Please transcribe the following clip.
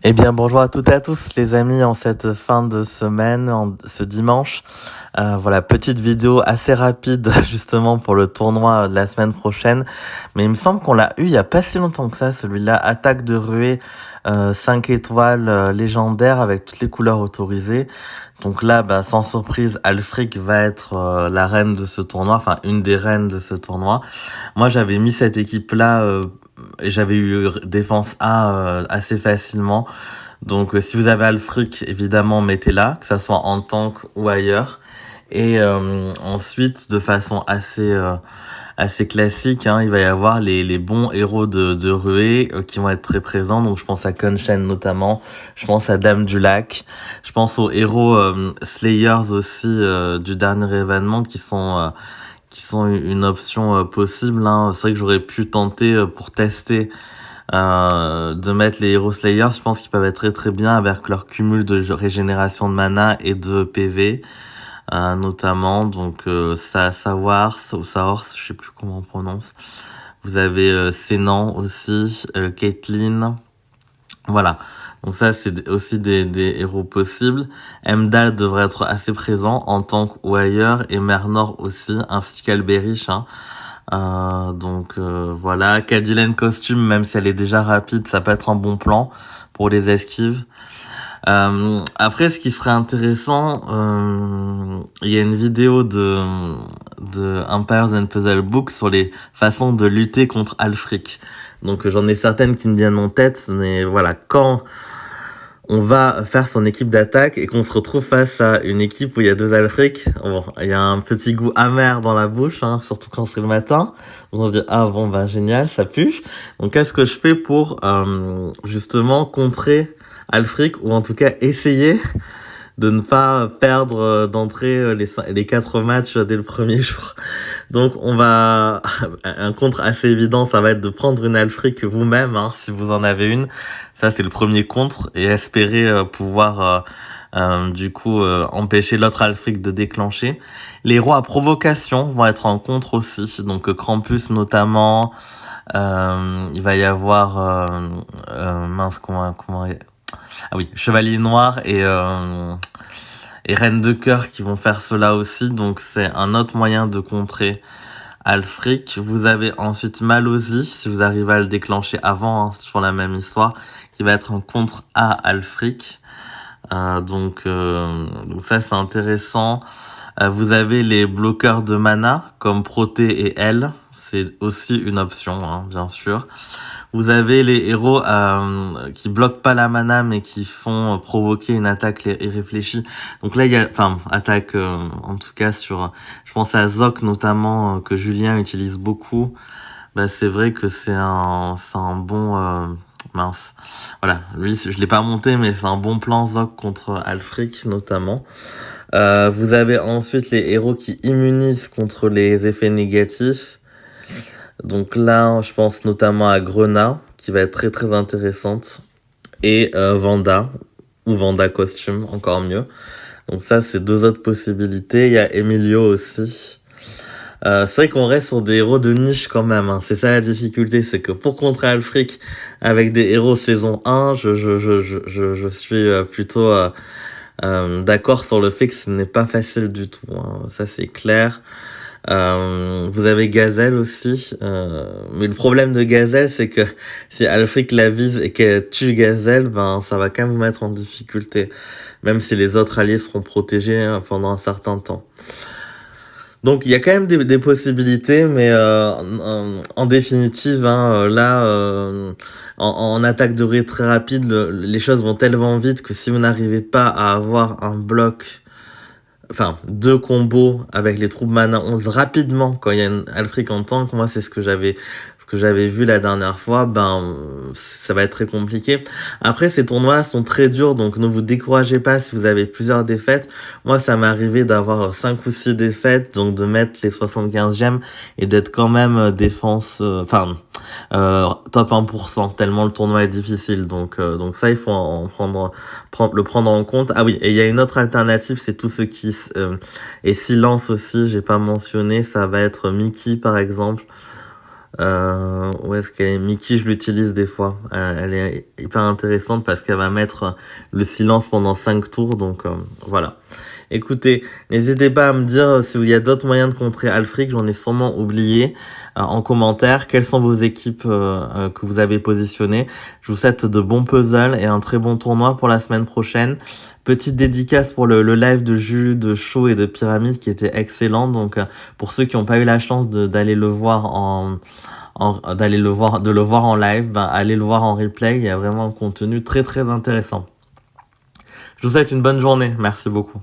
Eh bien, bonjour à toutes et à tous, les amis, en cette fin de semaine, ce dimanche. Voilà, petite vidéo assez rapide, justement, pour le tournoi de la semaine prochaine. Mais il me semble qu'on l'a eu il y a pas si longtemps que ça, celui-là. Attaque de ruée, 5 étoiles, légendaire, avec toutes les couleurs autorisées. Donc là, bah, sans surprise, Alfric va être la reine de ce tournoi, enfin, une des reines de ce tournoi. Moi, j'avais mis cette équipe-là, et j'avais eu défense A assez facilement. Donc si vous avez Alfric, évidemment, mettez-la, que ça soit en tank ou ailleurs. Et ensuite, de façon assez classique, hein, il va y avoir les bons héros de ruée qui vont être très présents. Donc je pense à Kunshen notamment, je pense à Dame du Lac, je pense aux héros Slayers aussi du dernier événement qui sont une option possible, hein. C'est vrai que j'aurais pu tenter pour tester de mettre les Hero Slayers. Je pense qu'ils peuvent être très très bien avec leur cumul de régénération de mana et de PV, notamment. Donc Sawars ou Saors, je sais plus comment on prononce. Vous avez Sénan aussi, Caitlyn. Voilà. Donc ça, c'est aussi des héros possibles. Emdal devrait être assez présent en tank ou ailleurs, et Mernor aussi, ainsi qu'Alberich, hein. Voilà, Cadillac costume, même si elle est déjà rapide, ça peut être un bon plan pour les esquives. Après, ce qui serait intéressant, il y a une vidéo de Empires and Puzzle Book sur les façons de lutter contre Alfric. Donc j'en ai certaines qui me viennent en tête, mais voilà, quand on va faire son équipe d'attaque et qu'on se retrouve face à une équipe où il y a deux Alfric, bon, il y a un petit goût amer dans la bouche, hein, surtout quand c'est le matin. Donc on se dit, ah bon, bah génial, ça pue. Donc qu'est-ce que je fais pour justement contrer Alfric, ou en tout cas essayer de ne pas perdre d'entrée les 4 matchs dès le premier jour. Donc on va un contre assez évident, ça va être de prendre une Alfric vous-même, hein, si vous en avez une. Ça c'est le premier contre, et espérer pouvoir empêcher l'autre Alfric de déclencher. Les rois à provocation vont être en contre aussi, donc Krampus notamment. Il va y avoir ah oui, Chevalier Noir et Reine de Cœur qui vont faire cela aussi. Donc c'est un autre moyen de contrer Alfric. Vous avez ensuite Malozzi, si vous arrivez à le déclencher avant, hein, c'est toujours la même histoire, qui va être un contre à Alfric. Donc ça c'est intéressant. Vous avez les bloqueurs de mana comme Proté et Elle, c'est aussi une option, hein, bien sûr. Vous avez les héros qui bloquent pas la mana mais qui font provoquer une attaque irréfléchie. Donc là il y a, attaque en tout cas je pense à Zoc notamment, que Julien utilise beaucoup. Bah c'est vrai que c'est un bon mince. Voilà, lui je l'ai pas monté, mais c'est un bon plan Zoc contre Alfric notamment. Vous avez ensuite les héros qui immunisent contre les effets négatifs. Donc là, je pense notamment à Grenat, qui va être très très intéressante, et Vanda, ou Vanda Costume, encore mieux. Donc ça, c'est deux autres possibilités. Il y a Emilio aussi. C'est vrai qu'on reste sur des héros de niche quand même, hein. C'est ça la difficulté, c'est que pour contrer Alfric avec des héros saison 1, je suis plutôt d'accord sur le fait que ce n'est pas facile du tout, hein. Ça c'est clair. Vous avez Gazelle aussi, mais le problème de Gazelle, c'est que si Alfric la vise et qu'elle tue Gazelle, ben ça va quand même vous mettre en difficulté, même si les autres alliés seront protégés pendant un certain temps. Donc il y a quand même des possibilités, mais en définitive, hein, là, en attaque de ruée très rapide, les choses vont tellement vite que si vous n'arrivez pas à avoir un bloc, enfin, deux combos avec les troupes mana 11 rapidement quand il y a une Alfric en tank, moi c'est ce que j'avais vu la dernière fois, ben ça va être très compliqué. Après, ces tournois sont très durs, donc ne vous découragez pas si vous avez plusieurs défaites. Moi, ça m'est arrivé d'avoir 5 ou 6 défaites, donc de mettre les 75 gemmes et d'être quand même défense, top 1%, tellement le tournoi est difficile. Donc ça, il faut le prendre en compte. Ah oui, et il y a une autre alternative, c'est tout ce qui est silence aussi, j'ai pas mentionné, ça va être Mickey par exemple. Où est-ce qu'elle est? Mickey, je l'utilise des fois. Elle est hyper intéressante parce qu'elle va mettre le silence pendant 5 tours. Donc voilà. Écoutez, n'hésitez pas à me dire s'il y a d'autres moyens de contrer Alfric, j'en ai sûrement oublié, en commentaire. Quelles sont vos équipes que vous avez positionnées? Je vous souhaite de bons puzzles et un très bon tournoi pour la semaine prochaine. Petite dédicace pour le live de Jus, de Show et de Pyramide qui était excellent. Donc pour ceux qui n'ont pas eu la chance d'aller le voir de le voir en live, ben, allez le voir en replay. Il y a vraiment un contenu très très intéressant. Je vous souhaite une bonne journée. Merci beaucoup.